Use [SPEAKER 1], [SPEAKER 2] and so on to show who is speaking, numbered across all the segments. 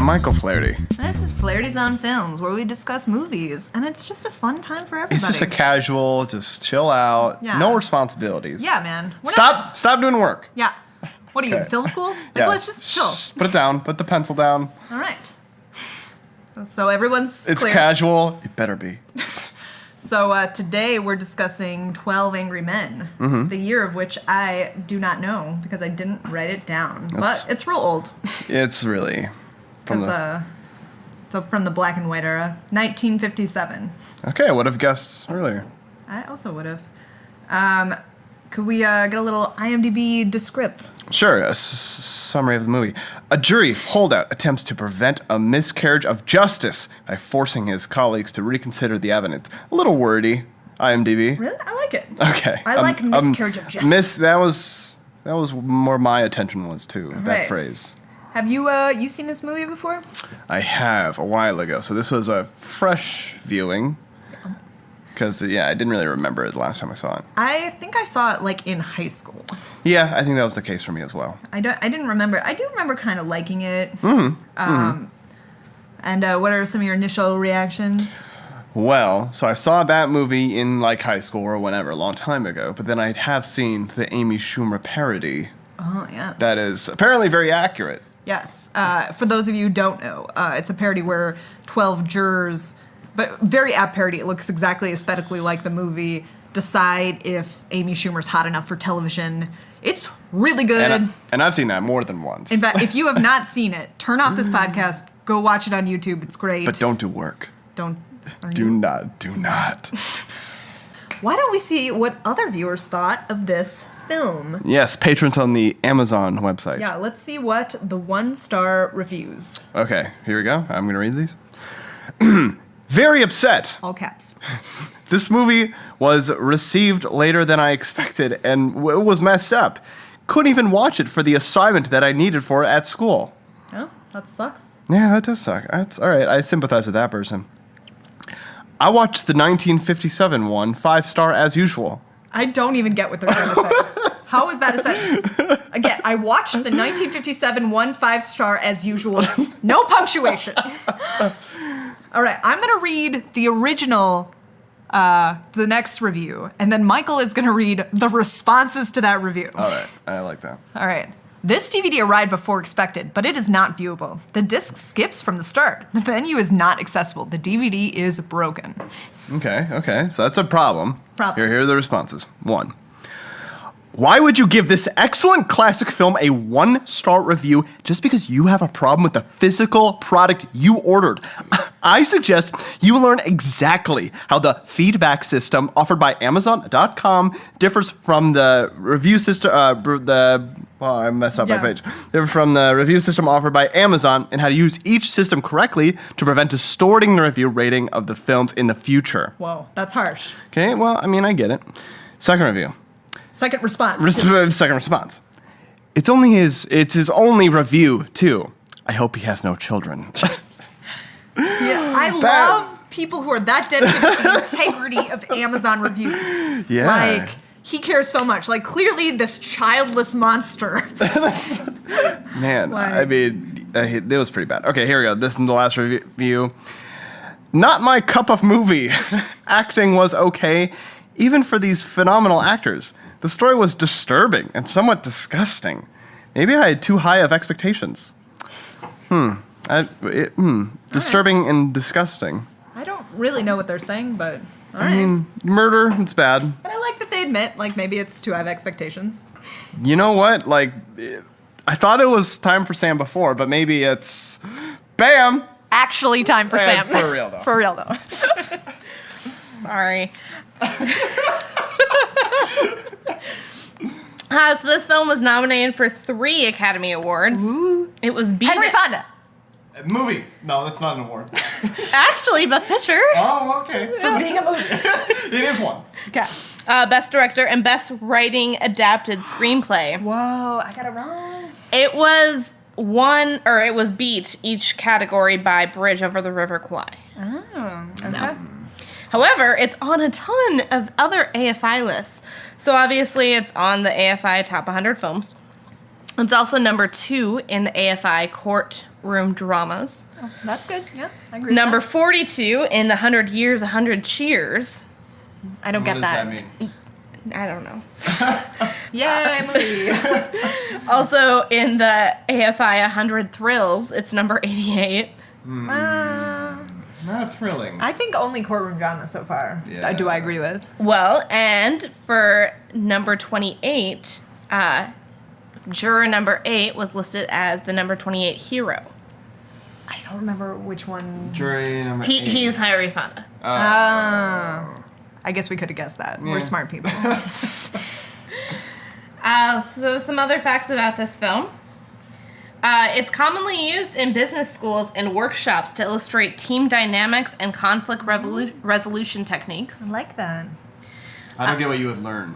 [SPEAKER 1] Michael Flaherty.
[SPEAKER 2] This is Flahertys on Films, where we discuss movies, and it's just a fun time for everybody.
[SPEAKER 1] It's just a casual, just chill out, no responsibilities.
[SPEAKER 2] Yeah, man.
[SPEAKER 1] Stop doing work.
[SPEAKER 2] Yeah. What are you, in film school? Like, let's just chill.
[SPEAKER 1] Put it down. Put the pencil down.
[SPEAKER 2] All right. So everyone's
[SPEAKER 1] It's
[SPEAKER 2] clear.
[SPEAKER 1] casual. It better be.
[SPEAKER 2] So today we're discussing 12 Angry Men, the year of which I do not know because I didn't write it down. But it's real old.
[SPEAKER 1] It's really from
[SPEAKER 2] the black and white era, 1957.
[SPEAKER 1] Okay, I would have guessed earlier.
[SPEAKER 2] I also would have. Could we get a little IMDb descript?
[SPEAKER 1] Sure, a summary of the movie. A jury holdout attempts to prevent a miscarriage of justice by forcing his colleagues to reconsider the evidence. A little wordy, IMDb.
[SPEAKER 2] Really? I like it.
[SPEAKER 1] Okay.
[SPEAKER 2] I like miscarriage of justice.
[SPEAKER 1] That was where my attention was too, that phrase.
[SPEAKER 2] Have you seen this movie before?
[SPEAKER 1] I have, a while ago. So this was a fresh viewing. Because, I didn't really remember it the last time I saw it.
[SPEAKER 2] I think I saw it, like, in high school.
[SPEAKER 1] Yeah, I think that was the case for me as well.
[SPEAKER 2] I didn't remember. I do remember kind of liking it. And what are some of your initial reactions?
[SPEAKER 1] Well, so I saw that movie in, like, high school or whenever, a long time ago. But then I have seen the Amy Schumer parody.
[SPEAKER 2] Oh, yes.
[SPEAKER 1] That is apparently very accurate.
[SPEAKER 2] Yes. For those of you who don't know, it's a parody where 12 jurors... But very apt parody. It looks exactly aesthetically like the movie. Decide if Amy Schumer's hot enough for television. It's really good.
[SPEAKER 1] And I've seen that more than once.
[SPEAKER 2] In fact, if you have not seen it, turn off this podcast. Go watch it on YouTube. It's great.
[SPEAKER 1] But don't do work.
[SPEAKER 2] Do
[SPEAKER 1] not.
[SPEAKER 2] Why don't we see what other viewers thought of this film?
[SPEAKER 1] Yes, patrons on the Amazon website.
[SPEAKER 2] Yeah, let's see what the 1-star reviews.
[SPEAKER 1] Okay, here we go. I'm going to read these. Very upset.
[SPEAKER 2] All caps.
[SPEAKER 1] This movie was received later than I expected and it was messed up. Couldn't even watch it for the assignment that I needed for at school.
[SPEAKER 2] Oh, that sucks.
[SPEAKER 1] Yeah, that does suck. That's all right. I sympathize with that person. I watched the 1957 one, 5-star as usual.
[SPEAKER 2] I don't even get what they're trying to say. How is that a sentence? Again, I watched the 1957 one, 5-star as usual. No punctuation. All right, I'm going to read the original, the next review, and then Michael is going to read the responses to that review.
[SPEAKER 1] All right, I like that.
[SPEAKER 2] All right. This DVD arrived before expected, but it is not viewable. The disc skips from the start. The menu is not accessible. The DVD is broken.
[SPEAKER 1] Okay, so that's a problem. Here are the responses. 1. Why would you give this excellent classic film a 1-star review just because you have a problem with the physical product you ordered? I suggest you learn exactly how the feedback system offered by Amazon.com differs from the review system, I messed up my page. Differs from the review system offered by Amazon and how to use each system correctly to prevent distorting the review rating of the films in the future.
[SPEAKER 2] Whoa, that's harsh.
[SPEAKER 1] Okay, well, I mean, I get it. Second review.
[SPEAKER 2] Second response.
[SPEAKER 1] Second response. It's his only review, too. I hope he has no children.
[SPEAKER 2] Yeah, I love people who are that dedicated to the integrity of Amazon reviews.
[SPEAKER 1] Yeah.
[SPEAKER 2] Like, he cares so much. Like, clearly this childless monster.
[SPEAKER 1] Man, I mean, it was pretty bad. Okay, here we go. This is the last review. Not my cup of movie. Acting was okay, even for these phenomenal actors. The story was disturbing and somewhat disgusting. Maybe I had too high of expectations. Disturbing and disgusting.
[SPEAKER 2] I don't really know what they're saying, but all right.
[SPEAKER 1] I mean, murder, it's bad.
[SPEAKER 2] But I like that they admit, like, maybe it's too high of expectations.
[SPEAKER 1] You know what? Like, I thought it was time for Sam before, but maybe it's... Bam!
[SPEAKER 2] Actually time for Sam.
[SPEAKER 1] For real, though.
[SPEAKER 2] For real, though.
[SPEAKER 3] Sorry. So this film was nominated for 3 Academy Awards.
[SPEAKER 2] Ooh.
[SPEAKER 3] It was beat
[SPEAKER 2] Henry Fonda.
[SPEAKER 1] A movie. No, that's not an award.
[SPEAKER 3] Actually, Best Picture.
[SPEAKER 1] Oh, okay.
[SPEAKER 2] For being a movie.
[SPEAKER 1] It is one.
[SPEAKER 2] Okay.
[SPEAKER 3] Best Director and Best Writing Adapted Screenplay.
[SPEAKER 2] Whoa, I got it wrong.
[SPEAKER 3] It was beat each category by Bridge Over the River Kwai.
[SPEAKER 2] Oh, okay.
[SPEAKER 3] So. However, it's on a ton of other AFI lists. So obviously it's on the AFI Top 100 Films. It's also number 2 in the AFI courtroom dramas.
[SPEAKER 2] Oh, that's good. Yeah, I agree.
[SPEAKER 3] Number
[SPEAKER 2] with that.
[SPEAKER 3] 42 in the 100 Years, 100 Cheers.
[SPEAKER 2] I don't
[SPEAKER 1] What
[SPEAKER 2] get
[SPEAKER 1] does
[SPEAKER 2] that.
[SPEAKER 1] that mean?
[SPEAKER 3] I don't know.
[SPEAKER 2] Yay, movie.
[SPEAKER 3] Also in the AFI 100 Thrills, it's number 88.
[SPEAKER 1] Not thrilling.
[SPEAKER 2] I think only courtroom drama so far.
[SPEAKER 1] Yeah.
[SPEAKER 2] Do I agree with?
[SPEAKER 3] Well, and for number 28, juror number 8 was listed as the number 28 hero.
[SPEAKER 2] I don't remember which one.
[SPEAKER 1] Jury number 8.
[SPEAKER 3] He's Harry Fonda.
[SPEAKER 2] I guess we could have guessed that.
[SPEAKER 1] Yeah.
[SPEAKER 2] We're smart people.
[SPEAKER 3] So some other facts about this film. It's commonly used in business schools and workshops to illustrate team dynamics and conflict resolution techniques.
[SPEAKER 2] I like that.
[SPEAKER 1] I don't get what you would learn.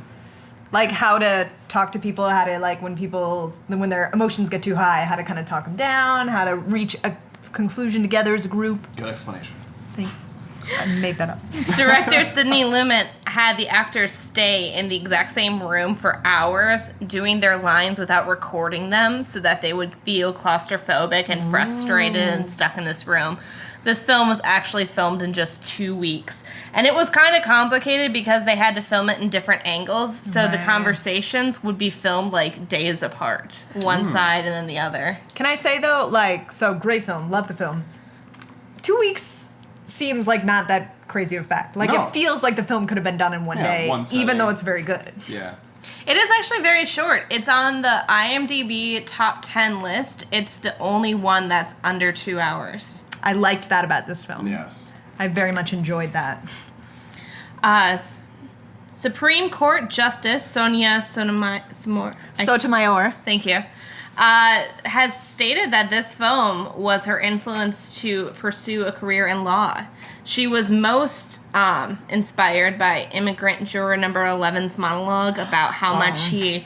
[SPEAKER 2] Like how to talk to people, how to like when their emotions get too high, how to kind of talk them down, how to reach a conclusion together as a group.
[SPEAKER 1] Good explanation.
[SPEAKER 2] Thanks. I made that up.
[SPEAKER 3] Director Sidney Lumet had the actors stay in the exact same room for hours doing their lines without recording them so that they would feel claustrophobic and frustrated and stuck in this room. This film was actually filmed in just 2 weeks. And it was kind of complicated because they had to film it in different angles. So the
[SPEAKER 2] Right.
[SPEAKER 3] conversations would be filmed like days apart. One side and then the other.
[SPEAKER 2] Can I say though, so great film, love the film. 2 weeks seems like not that crazy of a fact. Like
[SPEAKER 1] No.
[SPEAKER 2] it feels like the film could have been done in one
[SPEAKER 1] Yeah,
[SPEAKER 2] day,
[SPEAKER 1] one
[SPEAKER 2] even though
[SPEAKER 1] setting.
[SPEAKER 2] it's very good.
[SPEAKER 1] Yeah.
[SPEAKER 3] It is actually very short. It's on the IMDb top 10 list. It's the only one that's under 2 hours.
[SPEAKER 2] I liked that about this film.
[SPEAKER 1] Yes.
[SPEAKER 2] I very much enjoyed that.
[SPEAKER 3] Supreme Court Justice Sonia Sotomayor.
[SPEAKER 2] Sotomayor.
[SPEAKER 3] Thank you. Has stated that this film was her influence to pursue a career in law. She was most inspired by immigrant juror number 11's monologue about how much he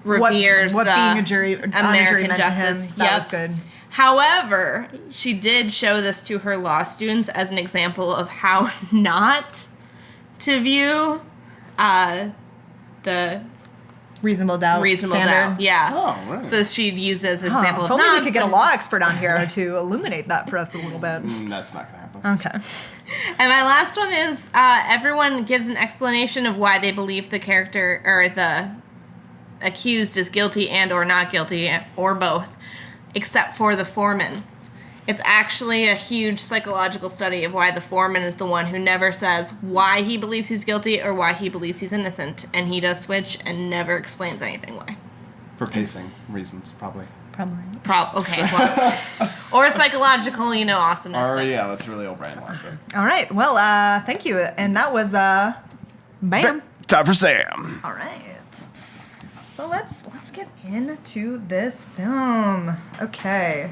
[SPEAKER 3] reveres
[SPEAKER 2] what
[SPEAKER 3] the
[SPEAKER 2] being a jury on a jury
[SPEAKER 3] American
[SPEAKER 2] meant
[SPEAKER 3] justice.
[SPEAKER 2] to him. That was good.
[SPEAKER 3] However, she did show this to her law students as an example of how not to view the
[SPEAKER 2] Reasonable doubt.
[SPEAKER 3] reasonable
[SPEAKER 2] standard.
[SPEAKER 3] doubt. Yeah.
[SPEAKER 1] Oh, right.
[SPEAKER 3] So she'd use it as an
[SPEAKER 2] Huh,
[SPEAKER 3] example
[SPEAKER 2] if
[SPEAKER 3] of
[SPEAKER 2] only
[SPEAKER 3] not.
[SPEAKER 2] we could get a law expert on here to illuminate that for us a little bit.
[SPEAKER 1] That's not going to happen.
[SPEAKER 2] Okay.
[SPEAKER 3] And my last one is everyone gives an explanation of why they believe the character or the accused is guilty and or not guilty or both, except for the foreman. It's actually a huge psychological study of why the foreman is the one who never says why he believes he's guilty or why he believes he's innocent, and he does switch and never explains anything why.
[SPEAKER 1] For pacing reasons, probably.
[SPEAKER 2] Probably.
[SPEAKER 3] Okay, well, or psychological, awesomeness.
[SPEAKER 1] Or,
[SPEAKER 3] but-
[SPEAKER 1] yeah, let's really overanalyze it.
[SPEAKER 2] All right. Well, thank you. And that was bam.
[SPEAKER 1] Time for Sam.
[SPEAKER 2] All right. So let's get into this film. Okay.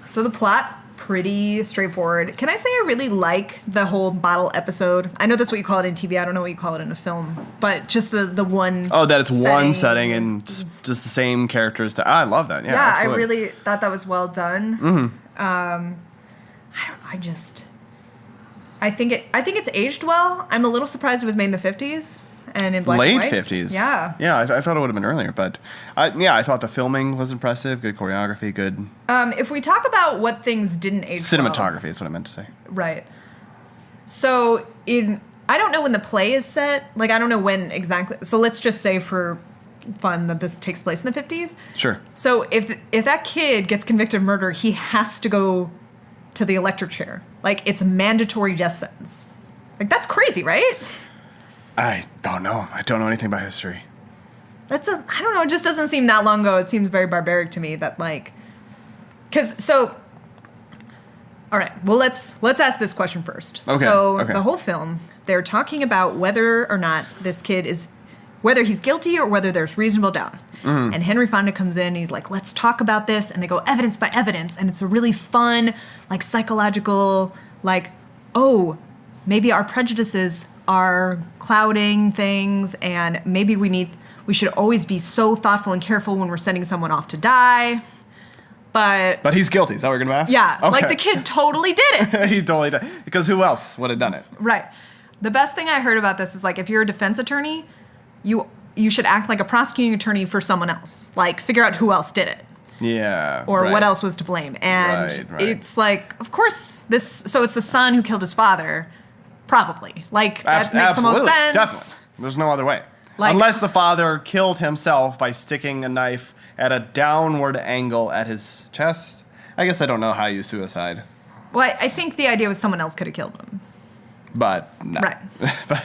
[SPEAKER 2] So the plot, pretty straightforward. Can I say I really like the whole bottle episode? I know that's what you call it in TV. I don't know what you call it in a film. But just the one
[SPEAKER 1] Oh, that it's one
[SPEAKER 2] setting.
[SPEAKER 1] setting and just the same characters. I love that. Yeah,
[SPEAKER 2] Yeah,
[SPEAKER 1] absolutely.
[SPEAKER 2] I really thought that was well done. Mm-hmm. I think it's aged well. I'm a little surprised it was made in the 50s and in black
[SPEAKER 1] Late
[SPEAKER 2] and white.
[SPEAKER 1] 50s.
[SPEAKER 2] Yeah.
[SPEAKER 1] Yeah, I thought it would have been earlier, but I thought the filming was impressive. Good choreography, good
[SPEAKER 2] If we talk about what things didn't age well,
[SPEAKER 1] cinematography. Is what I meant to say.
[SPEAKER 2] right. So I don't know when the play is set. Like I don't know when exactly. So let's just say for fun that this takes place in the 50s.
[SPEAKER 1] Sure.
[SPEAKER 2] So if that kid gets convicted of murder, he has to go to the electric chair. Like it's a mandatory death sentence. Like that's crazy, right?
[SPEAKER 1] I don't know. I don't know anything about history.
[SPEAKER 2] I don't know. It just doesn't seem that long ago. It seems very barbaric to me that all right. Well, let's ask this question first.
[SPEAKER 1] Okay,
[SPEAKER 2] So
[SPEAKER 1] okay.
[SPEAKER 2] the whole film, they're talking about whether or not this kid whether he's guilty or whether there's reasonable doubt.
[SPEAKER 1] Mm-hmm.
[SPEAKER 2] And Henry Fonda comes in and he's like, let's talk about this. And they go evidence by evidence. And it's a really fun, like psychological, like, oh, maybe our prejudices are clouding things. And maybe we should always be so thoughtful and careful when we're sending someone off to die. But
[SPEAKER 1] But he's guilty. Is that what you're going to ask?
[SPEAKER 2] yeah,
[SPEAKER 1] Okay.
[SPEAKER 2] like the kid totally did it.
[SPEAKER 1] He totally did. Because who else would have done it?
[SPEAKER 2] Right. The best thing I heard about this is like if you're a defense attorney, you you should act like a prosecuting attorney for someone else. Like, figure out who else did it.
[SPEAKER 1] Yeah.
[SPEAKER 2] Or
[SPEAKER 1] right.
[SPEAKER 2] what else was to blame. And it's like, of course, so it's the son who killed his father. Probably. Like, that makes the most sense.
[SPEAKER 1] Definitely. There's no other way.
[SPEAKER 2] Like,
[SPEAKER 1] unless the father killed himself by sticking a knife at a downward angle at his chest. I guess I don't know how you suicide.
[SPEAKER 2] Well, I think the idea was someone else could have killed him.
[SPEAKER 1] But, no.
[SPEAKER 2] Right.
[SPEAKER 1] But,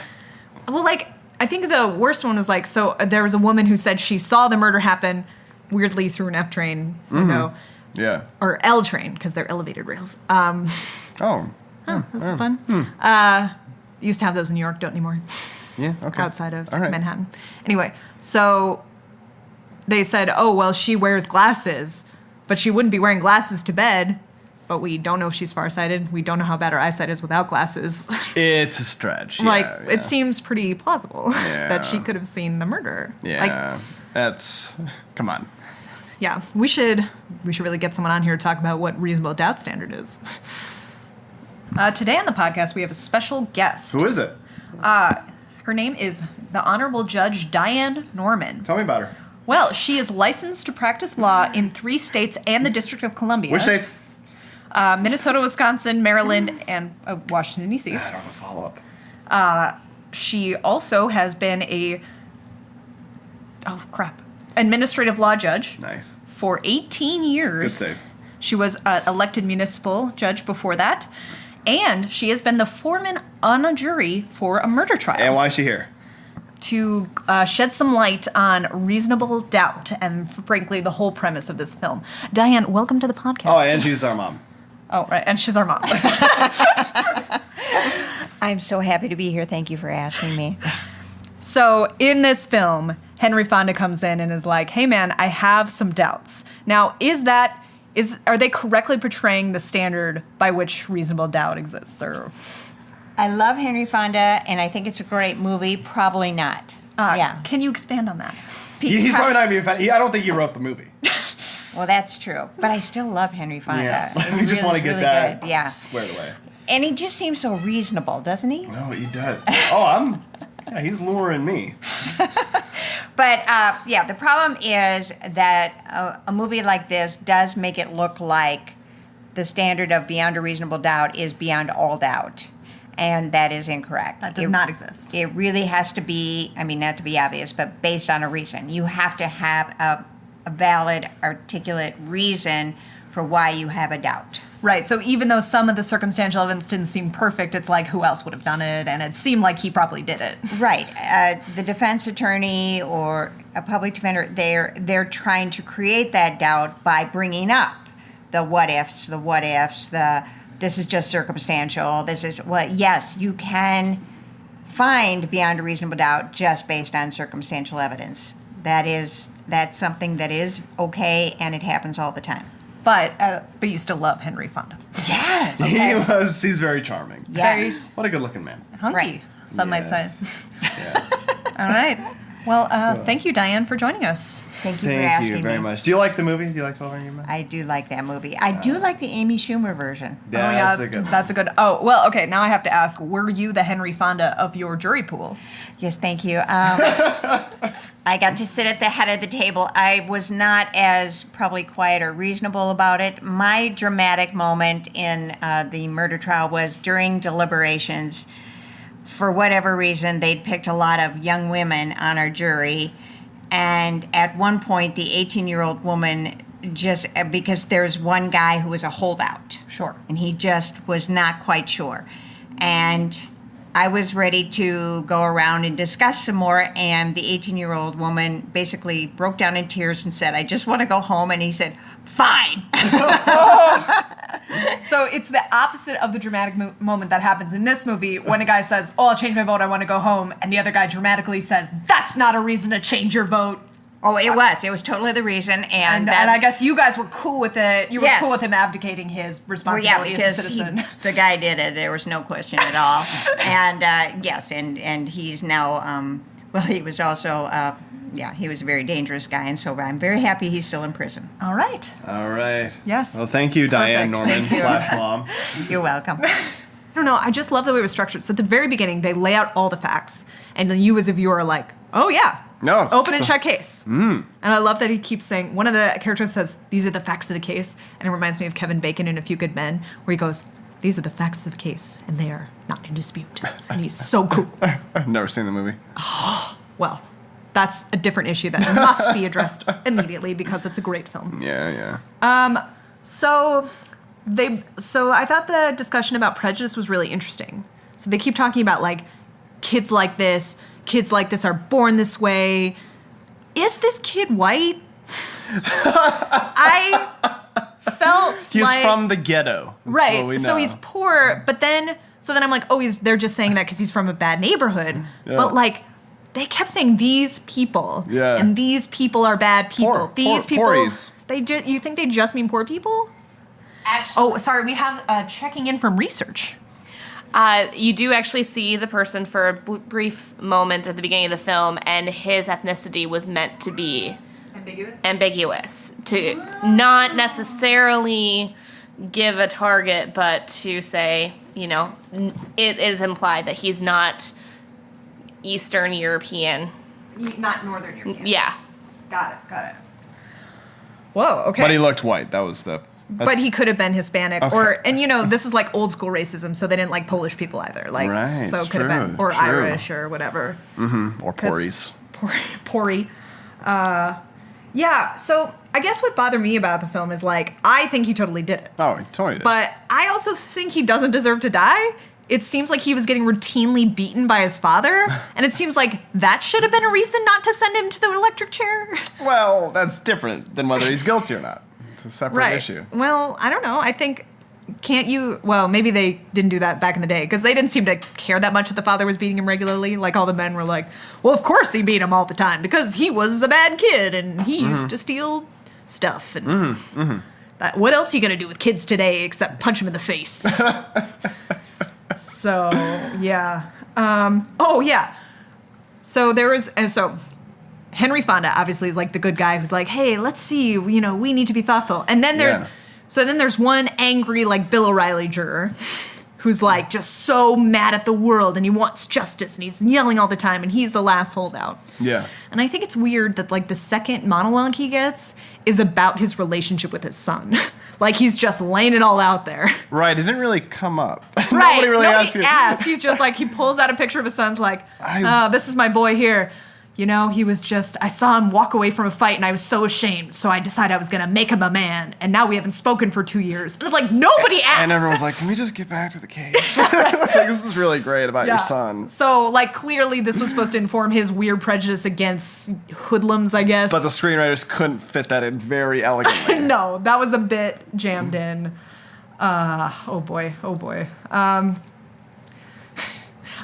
[SPEAKER 2] well, like, I think the worst one was like, so there was a woman who said she saw the murder happen weirdly through an F train window.
[SPEAKER 1] yeah.
[SPEAKER 2] Or L train, because they're elevated rails. That's fun. Used to have those in New York, don't anymore.
[SPEAKER 1] Yeah, okay.
[SPEAKER 2] Outside of
[SPEAKER 1] All right.
[SPEAKER 2] Manhattan. Anyway, so they said, oh, well, she wears glasses, but she wouldn't be wearing glasses to bed. But we don't know if she's farsighted. We don't know how bad her eyesight is without glasses.
[SPEAKER 1] It's a stretch.
[SPEAKER 2] Like,
[SPEAKER 1] yeah.
[SPEAKER 2] it seems pretty plausible that she could have seen the murder.
[SPEAKER 1] Yeah.
[SPEAKER 2] Like,
[SPEAKER 1] that's, come on.
[SPEAKER 2] yeah, we should really get someone on here to talk about what reasonable doubt standard is. Today on the podcast, we have a special guest.
[SPEAKER 1] Who is it?
[SPEAKER 2] Her name is the Honorable Judge Diane Norman.
[SPEAKER 1] Tell me about her.
[SPEAKER 2] Well, she is licensed to practice law in 3 states and the District of Columbia.
[SPEAKER 1] Which states?
[SPEAKER 2] Minnesota, Wisconsin, Maryland, and Washington, D.C.
[SPEAKER 1] I don't have a follow-up.
[SPEAKER 2] She also has been administrative law judge.
[SPEAKER 1] Nice.
[SPEAKER 2] For 18 years.
[SPEAKER 1] Good save.
[SPEAKER 2] She was an elected municipal judge before that. And she has been the foreman on a jury for a murder trial.
[SPEAKER 1] And why is she here?
[SPEAKER 2] To shed some light on reasonable doubt and, frankly, the whole premise of this film. Diane, welcome to the podcast.
[SPEAKER 1] Oh, and she's our mom.
[SPEAKER 2] Oh, right, and she's our mom.
[SPEAKER 4] I'm so happy to be here. Thank you for asking me.
[SPEAKER 2] So, in this film, Henry Fonda comes in and is like, hey, man, I have some doubts. Now, are they correctly portraying the standard by which reasonable doubt exists? Or
[SPEAKER 4] I love Henry Fonda, and I think it's a great movie. Probably not. Yeah.
[SPEAKER 2] Can you expand on that?
[SPEAKER 1] He's probably not being offended. I don't think he wrote the movie.
[SPEAKER 4] Well, that's true. But I still love Henry Fonda.
[SPEAKER 1] Yeah.
[SPEAKER 4] He
[SPEAKER 1] We just want to get
[SPEAKER 4] really
[SPEAKER 1] that
[SPEAKER 4] good. Yeah.
[SPEAKER 1] squared away.
[SPEAKER 4] And he just seems so reasonable, doesn't he?
[SPEAKER 1] No, he does. Yeah, he's luring me.
[SPEAKER 4] But, the problem is that a movie like this does make it look like the standard of beyond a reasonable doubt is beyond all doubt. And that is incorrect.
[SPEAKER 2] That does not exist.
[SPEAKER 4] It really has to be, not to be obvious, but based on a reason. You have to have a valid, articulate reason for why you have a doubt.
[SPEAKER 2] Right, so even though some of the circumstantial evidence didn't seem perfect, it's like, who else would have done it? And it seemed like he probably did it.
[SPEAKER 4] Right. The defense attorney or a public defender, they're trying to create that doubt by bringing up the what ifs, this is just circumstantial, yes, you can find beyond a reasonable doubt just based on circumstantial evidence. That's something that is okay, and it happens all the time.
[SPEAKER 2] But you still love Henry Fonda.
[SPEAKER 4] Yes.
[SPEAKER 1] He's very charming.
[SPEAKER 4] Yes.
[SPEAKER 1] What a good looking man.
[SPEAKER 2] Hunky,
[SPEAKER 4] Right.
[SPEAKER 2] some might say.
[SPEAKER 1] Yes.
[SPEAKER 2] All right. Well, thank you, Diane, for joining us.
[SPEAKER 4] Thank you for
[SPEAKER 1] Thank
[SPEAKER 4] asking
[SPEAKER 1] you very
[SPEAKER 4] me.
[SPEAKER 1] much. Do you like the movie? Do you like 12 Angry Men?
[SPEAKER 4] I do like that movie. I do like the Amy Schumer version.
[SPEAKER 1] Yeah, that's a good one.
[SPEAKER 2] That's a good. Oh, well, okay. Now I have to ask: were you the Henry Fonda of your jury pool?
[SPEAKER 4] Yes, thank you. I got to sit at the head of the table. I was not as probably quiet or reasonable about it. My dramatic moment in the murder trial was during deliberations. For whatever reason, they'd picked a lot of young women on our jury. And at one point, the 18-year-old woman because there's one guy who was a holdout.
[SPEAKER 2] Sure.
[SPEAKER 4] And he just was not quite sure. And I was ready to go around and discuss some more, and the 18-year-old woman basically broke down in tears and said, I just want to go home. And he said, fine.
[SPEAKER 2] So it's the opposite of the dramatic moment that happens in this movie when a guy says, oh, I'll change my vote, I want to go home, and the other guy dramatically says, that's not a reason to change your vote.
[SPEAKER 4] Oh, it was. It was totally the reason. And
[SPEAKER 2] I guess you guys were cool with it. You were
[SPEAKER 4] Yes.
[SPEAKER 2] cool with him abdicating his
[SPEAKER 4] well,
[SPEAKER 2] responsibility
[SPEAKER 4] because
[SPEAKER 2] as a citizen.
[SPEAKER 4] the guy did it. There was no question at all. And yes, and he's now, he was also, he was a very dangerous guy. And so I'm very happy he's still in prison.
[SPEAKER 2] All right.
[SPEAKER 1] All right.
[SPEAKER 2] Yes.
[SPEAKER 1] Well, thank you, Diane Norman
[SPEAKER 4] Thank you.
[SPEAKER 1] / mom.
[SPEAKER 4] You're welcome.
[SPEAKER 2] I don't know. I just love the way it was structured. So at the very beginning, they lay out all the facts. And then you as a viewer are like, oh, yeah,
[SPEAKER 1] No.
[SPEAKER 2] Open and shut case. And I love that he keeps saying, one of the characters says, these are the facts of the case. And it reminds me of Kevin Bacon in A Few Good Men, where he goes, these are the facts of the case, and they are not in dispute. And he's so cool.
[SPEAKER 1] I've never seen the movie.
[SPEAKER 2] Well, that's a different issue that must be addressed immediately because it's a great film.
[SPEAKER 1] Yeah.
[SPEAKER 2] So I thought the discussion about prejudice was really interesting. So they keep talking about like kids like this are born this way. Is this kid white? I felt
[SPEAKER 1] He's
[SPEAKER 2] like
[SPEAKER 1] from the ghetto. That's what we
[SPEAKER 2] right. So
[SPEAKER 1] know.
[SPEAKER 2] he's poor, but then I'm like, oh, they're just saying that because he's from a bad neighborhood.
[SPEAKER 1] Yeah.
[SPEAKER 2] But like, they kept saying these people, and these people are bad people. These people,
[SPEAKER 1] pories.
[SPEAKER 2] You think they just mean poor people?
[SPEAKER 3] Actually,
[SPEAKER 2] Oh, sorry, we have checking in from research.
[SPEAKER 3] you do actually see the person for a brief moment at the beginning of the film, and his ethnicity was meant to be ambiguous, to not necessarily give a target, but to say, it is implied that he's not Eastern European.
[SPEAKER 2] Not Northern European.
[SPEAKER 3] Yeah.
[SPEAKER 2] Got it. Whoa, okay.
[SPEAKER 1] But he looked white. That was the...
[SPEAKER 2] But he could have been Hispanic,
[SPEAKER 1] Okay.
[SPEAKER 2] and this is like old school racism, so they didn't like Polish people either. Like,
[SPEAKER 1] Right,
[SPEAKER 2] so it could have been,
[SPEAKER 1] true,
[SPEAKER 2] or
[SPEAKER 1] true.
[SPEAKER 2] Irish or whatever.
[SPEAKER 1] Or pories.
[SPEAKER 2] Pory. Yeah, so I guess what bothered me about the film is like, I think he totally did it.
[SPEAKER 1] Oh, he totally did.
[SPEAKER 2] But I also think he doesn't deserve to die. It seems like he was getting routinely beaten by his father, and it seems like that should have been a reason not to send him to the electric chair.
[SPEAKER 1] Well, that's different than whether he's guilty or not. It's a separate issue.
[SPEAKER 2] Well, I don't know. I think, well, maybe they didn't do that back in the day, because they didn't seem to care that much that the father was beating him regularly. Like, all the men were like, well, of course he beat him all the time, because he was a bad kid, and he used to steal stuff. And what else are you going to do with kids today except punch him in the face? So, yeah. Oh, yeah. So there was, and so Henry Fonda obviously is like the good guy who's like, hey, let's see, we need to be thoughtful. And then there's one angry like Bill O'Reilly juror who's like just so mad at the world and he wants justice and he's yelling all the time and he's the last holdout.
[SPEAKER 1] Yeah.
[SPEAKER 2] And I think it's weird that like the second monologue he gets is about his relationship with his son. Like he's just laying it all out there.
[SPEAKER 1] Right, it didn't really come up.
[SPEAKER 2] Right.
[SPEAKER 1] Nobody really
[SPEAKER 2] Nobody
[SPEAKER 1] asked you.
[SPEAKER 2] He's just like, he pulls out a picture of his son's like, this is my boy here. He was just, I saw him walk away from a fight and I was so ashamed. So I decided I was going to make him a man. And now we haven't spoken for 2 years. And like, nobody asked.
[SPEAKER 1] And everyone's like, can we just get back to the case? Like, this is really great about your son.
[SPEAKER 2] So like, clearly this was supposed to inform his weird prejudice against hoodlums, I guess.
[SPEAKER 1] But the screenwriters couldn't fit that in very elegantly.
[SPEAKER 2] No, that was a bit jammed in. Oh boy.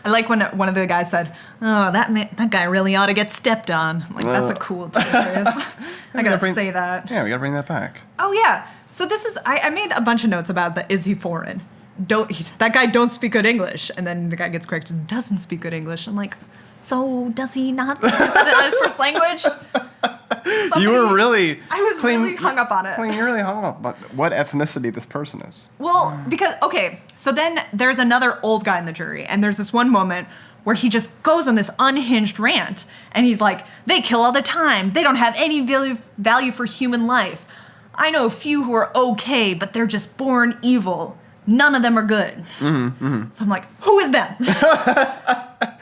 [SPEAKER 2] I like when one of the guys said, "Oh, that guy really ought to get stepped on." I'm like, that's a cool joke. I gotta say that.
[SPEAKER 1] Yeah, we gotta bring that back.
[SPEAKER 2] Oh yeah. So this is I made a bunch of notes about the is he foreign? That guy don't speak good English, and then the guy gets corrected doesn't speak good English. I'm like, so does he not? Is that not his first language?
[SPEAKER 1] You were really...
[SPEAKER 2] I was really hung up on it.
[SPEAKER 1] You really hung up on what ethnicity this person is.
[SPEAKER 2] Well, because, okay, so then there's another old guy in the jury, and there's this one moment where he just goes on this unhinged rant, and he's like, they kill all the time. They don't have any value for human life. I know a few who are okay, but they're just born evil. None of them are good. So I'm like, who is them?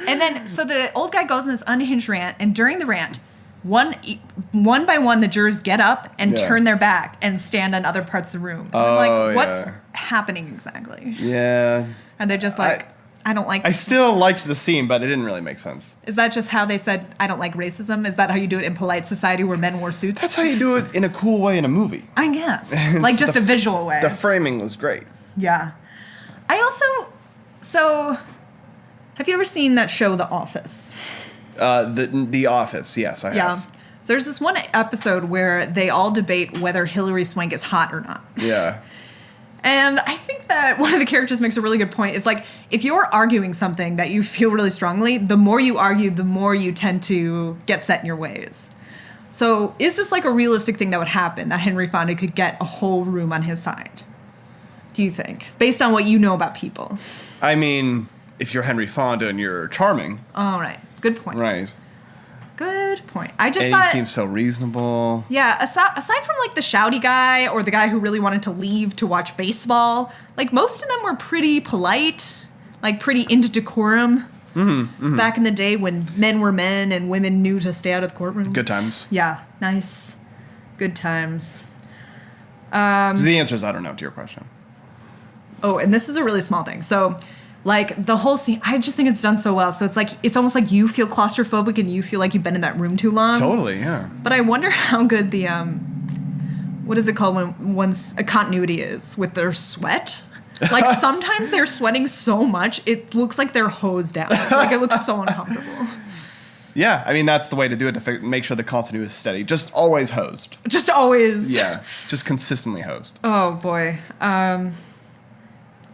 [SPEAKER 2] And then, so the old guy goes on this unhinged rant, and during the rant, one by one, the jurors get up and turn their back and stand on other parts of the room. And I'm like, what's happening exactly?
[SPEAKER 1] Yeah.
[SPEAKER 2] And they're just like, I don't like...
[SPEAKER 1] I still liked the scene, but it didn't really make sense.
[SPEAKER 2] Is that just how they said, I don't like racism? Is that how you do it in polite society where men wore suits?
[SPEAKER 1] That's how you do it in a cool way in a movie.
[SPEAKER 2] I guess. Like just a visual way.
[SPEAKER 1] The framing was great.
[SPEAKER 2] Yeah. I also... So, have you ever seen that show, The Office?
[SPEAKER 1] The Office, yes, I have.
[SPEAKER 2] Yeah. There's this one episode where they all debate whether Hilary Swank is hot or not.
[SPEAKER 1] Yeah.
[SPEAKER 2] And I think that one of the characters makes a really good point. Is like, if you're arguing something that you feel really strongly, the more you argue, the more you tend to get set in your ways. So is this like a realistic thing that would happen, that Henry Fonda could get a whole room on his side? Do you think? Based on what you know about people.
[SPEAKER 1] I mean, if you're Henry Fonda and you're charming.
[SPEAKER 2] All right. Good point.
[SPEAKER 1] Right.
[SPEAKER 2] Good point. I just
[SPEAKER 1] And
[SPEAKER 2] thought
[SPEAKER 1] he seems so reasonable.
[SPEAKER 2] yeah, aside from like the shouty guy or the guy who really wanted to leave to watch baseball, like most of them were pretty polite, like pretty into decorum. Back in the day when men were men and women knew to stay out of the courtroom.
[SPEAKER 1] Good times.
[SPEAKER 2] Yeah, nice. Good times.
[SPEAKER 1] So the answer is I don't know to your question.
[SPEAKER 2] Oh, and this is a really small thing. So, like, the whole scene, I just think it's done so well. So it's like, it's almost like you feel claustrophobic and you feel like you've been in that room too long.
[SPEAKER 1] Totally, yeah.
[SPEAKER 2] But I wonder how good the, what is it called when one's a continuity is with their sweat? Like, sometimes they're sweating so much, it looks like they're hosed down. Like, it looks so uncomfortable.
[SPEAKER 1] Yeah, I mean, that's the way to do it to make sure the continuity is steady. Just always hosed.
[SPEAKER 2] Just always.
[SPEAKER 1] Yeah, just consistently hosed.
[SPEAKER 2] Oh, boy.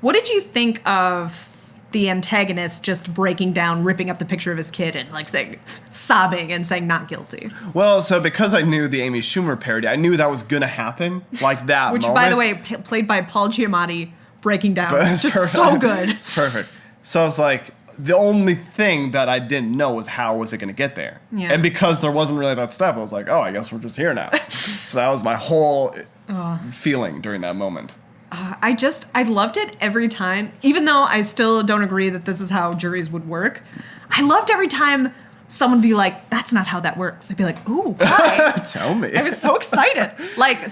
[SPEAKER 2] What did you think of the antagonist just breaking down, ripping up the picture of his kid and, like, saying, sobbing and saying not guilty?
[SPEAKER 1] Well, so because I knew the Amy Schumer parody, I knew that was going to happen, like that
[SPEAKER 2] Which,
[SPEAKER 1] moment.
[SPEAKER 2] by the way, played by Paul Giamatti, breaking down.
[SPEAKER 1] But it's
[SPEAKER 2] Just
[SPEAKER 1] perfect.
[SPEAKER 2] so good.
[SPEAKER 1] It's perfect. So it's like, the only thing that I didn't know was how was it going to get there.
[SPEAKER 2] Yeah.
[SPEAKER 1] And because there wasn't really that step, I was like, oh, I guess we're just here now. So that was my whole feeling during that moment.
[SPEAKER 2] I loved it every time, even though I still don't agree that this is how juries would work. I loved every time someone would be like, that's not how that works. I'd be like, ooh, why?
[SPEAKER 1] Tell me.
[SPEAKER 2] I was so excited. Like,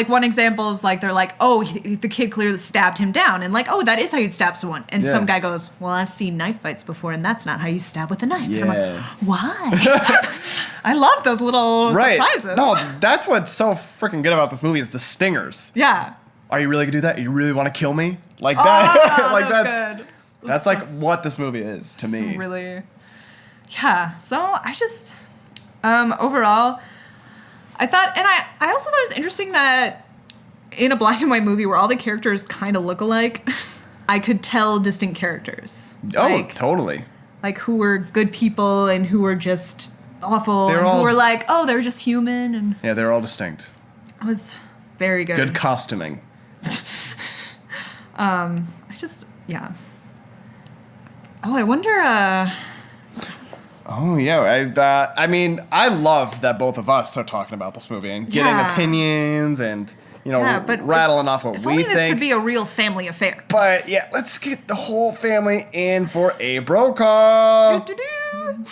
[SPEAKER 2] one example is like, they're like, oh, the kid clearly stabbed him down. And like, oh, that is how you'd stab someone. And
[SPEAKER 1] Yeah.
[SPEAKER 2] some guy goes, well, I've seen knife fights before, and that's not how you stab with a knife. And I'm
[SPEAKER 1] Yeah.
[SPEAKER 2] like, why? I love those little
[SPEAKER 1] Right.
[SPEAKER 2] surprises.
[SPEAKER 1] No, that's what's so freaking good about this movie is the stingers.
[SPEAKER 2] Yeah.
[SPEAKER 1] Are you really gonna do that? You really want to kill me? Like that?
[SPEAKER 2] Oh,
[SPEAKER 1] like
[SPEAKER 2] that was
[SPEAKER 1] that's
[SPEAKER 2] good.
[SPEAKER 1] that's like what this movie is to me.
[SPEAKER 2] So really, yeah. So I just, overall, I thought, and I also thought it was interesting that in a black and white movie where all the characters kind of look alike, I could tell distinct characters.
[SPEAKER 1] Oh, totally.
[SPEAKER 2] Like who were good people and who were just awful,
[SPEAKER 1] They're
[SPEAKER 2] and
[SPEAKER 1] all-
[SPEAKER 2] who were like, oh, they're just human, and
[SPEAKER 1] Yeah, they're all distinct.
[SPEAKER 2] it was very good.
[SPEAKER 1] Good costuming.
[SPEAKER 2] I just, yeah. Oh, I wonder.
[SPEAKER 1] Oh yeah, I mean, I love that both of us are talking about this movie and getting
[SPEAKER 2] Yeah.
[SPEAKER 1] opinions and
[SPEAKER 2] But
[SPEAKER 1] rattling off what
[SPEAKER 2] if
[SPEAKER 1] we
[SPEAKER 2] only this
[SPEAKER 1] think.
[SPEAKER 2] could be a real family affair.
[SPEAKER 1] But yeah, let's get the whole family in for a bro call.
[SPEAKER 2] Do-do-do.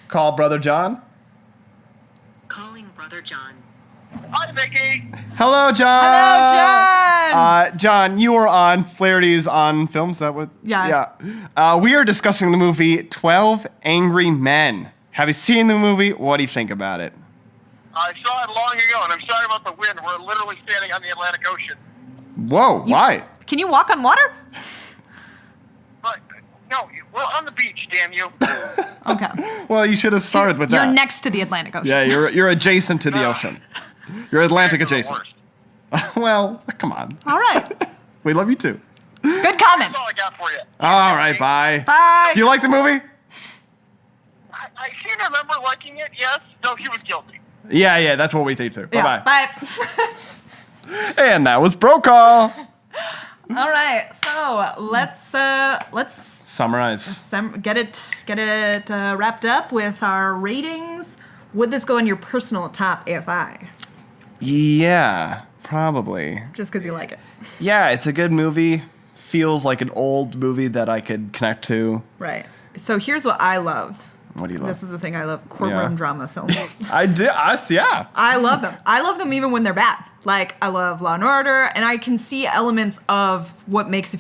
[SPEAKER 1] Call Brother John.
[SPEAKER 5] Calling Brother John.
[SPEAKER 6] Hi, Vicky.
[SPEAKER 1] Hello, John.
[SPEAKER 2] Hello, John.
[SPEAKER 1] John, you were on Flahertys on film. Is that what?
[SPEAKER 2] Yeah.
[SPEAKER 1] Yeah. We are discussing the movie 12 Angry Men. Have you seen the movie? What do you think about it?
[SPEAKER 6] I saw it long ago, and I'm sorry about the wind. We're literally standing on the Atlantic Ocean.
[SPEAKER 1] Whoa, why?
[SPEAKER 2] Can you walk on water?
[SPEAKER 6] But, no, we're on the beach, damn you.
[SPEAKER 2] Okay.
[SPEAKER 1] Well, you should have started with
[SPEAKER 2] You're
[SPEAKER 1] that.
[SPEAKER 2] next to the Atlantic Ocean.
[SPEAKER 1] Yeah, you're adjacent to the ocean. You're Atlantic
[SPEAKER 6] You're the
[SPEAKER 1] adjacent.
[SPEAKER 6] worst.
[SPEAKER 1] Well, come on.
[SPEAKER 2] All right.
[SPEAKER 1] We love you too.
[SPEAKER 2] Good
[SPEAKER 6] That's
[SPEAKER 2] comments.
[SPEAKER 6] all I got for you.
[SPEAKER 1] All right, bye.
[SPEAKER 2] Bye.
[SPEAKER 1] Do you like the movie?
[SPEAKER 6] I seem to remember liking it, yes. No, he was guilty.
[SPEAKER 1] Yeah, that's what we think too.
[SPEAKER 2] Yeah,
[SPEAKER 1] Bye-bye.
[SPEAKER 2] bye.
[SPEAKER 1] And that was Bro Call.
[SPEAKER 2] All right. So let's
[SPEAKER 1] Summarize.
[SPEAKER 2] get it wrapped up with our ratings. Would this go in your personal top AFI?
[SPEAKER 1] Yeah, probably.
[SPEAKER 2] Just because you like it.
[SPEAKER 1] Yeah, it's a good movie. Feels like an old movie that I could connect to.
[SPEAKER 2] Right. So here's what I love.
[SPEAKER 1] What do you love?
[SPEAKER 2] This is the thing I love: courtroom
[SPEAKER 1] Yeah.
[SPEAKER 2] drama films.
[SPEAKER 1] Yeah.
[SPEAKER 2] I love them. I love them even when they're bad. Like, I love Law and Order, and I can see elements of what makes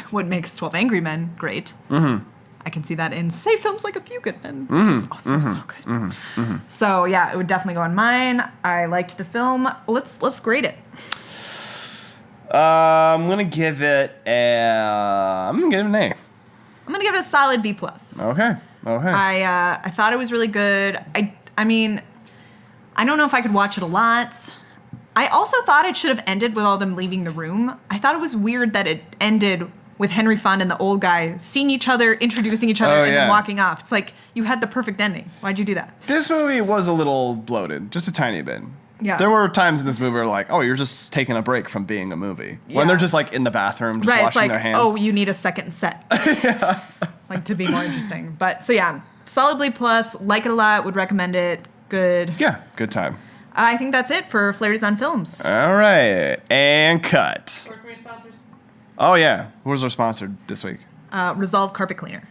[SPEAKER 2] what makes 12 Angry Men great. Mm-hmm. I can see that in, say, films like A Few Good Men, which is also so good. So, yeah, it would definitely go on mine. I liked the film. Let's grade it.
[SPEAKER 1] I'm gonna give it an A.
[SPEAKER 2] I'm going to give it a solid B+.
[SPEAKER 1] Okay.
[SPEAKER 2] I thought it was really good. I mean, I don't know if I could watch it a lot. I also thought it should have ended with all them leaving the room. I thought it was weird that it ended with Henry Fonda and the old guy seeing each other, introducing each other,
[SPEAKER 1] Oh,
[SPEAKER 2] and then
[SPEAKER 1] yeah.
[SPEAKER 2] walking off. It's like, you had the perfect ending. Why'd you do that?
[SPEAKER 1] This movie was a little bloated, just a tiny bit.
[SPEAKER 2] Yeah.
[SPEAKER 1] There were times in this movie where like, oh, you're just taking a break from being a movie.
[SPEAKER 2] Yeah.
[SPEAKER 1] When they're just like in the bathroom, just
[SPEAKER 2] Right, it's
[SPEAKER 1] washing
[SPEAKER 2] like,
[SPEAKER 1] their hands.
[SPEAKER 2] oh, you need a second set. Like, to be more interesting. But, so yeah, solidly plus. Like it a lot. Would recommend it. Good.
[SPEAKER 1] Yeah, good time.
[SPEAKER 2] I think that's it for Flahertys on Films.
[SPEAKER 1] All right, and cut.
[SPEAKER 3] Word for your sponsors.
[SPEAKER 1] Oh yeah, who was our sponsor this week?
[SPEAKER 2] Resolve Carpet Cleaner.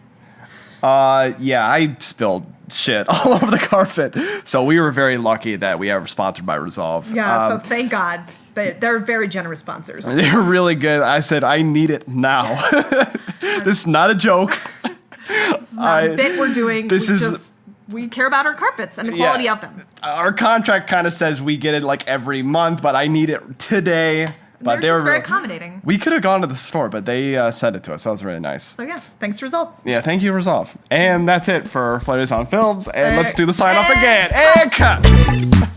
[SPEAKER 1] Yeah, I spilled shit all over the carpet. So we were very lucky that we were sponsored by Resolve.
[SPEAKER 2] Yeah, so thank God. They're very generous sponsors.
[SPEAKER 1] They're really good. I said, I need it now. This is not a joke.
[SPEAKER 2] It's not a bit we're doing.
[SPEAKER 1] This
[SPEAKER 2] We care about our carpets and the quality of them.
[SPEAKER 1] Our contract kind of says we get it like every month, but I need it today. But
[SPEAKER 2] They're just very accommodating.
[SPEAKER 1] We could have gone to the store, but they sent it to us. That was really nice.
[SPEAKER 2] So yeah, thanks Resolve.
[SPEAKER 1] Yeah, thank you, Resolve. And that's it for Flahertys on Films. And let's do the sign off
[SPEAKER 2] and
[SPEAKER 1] again. And cut.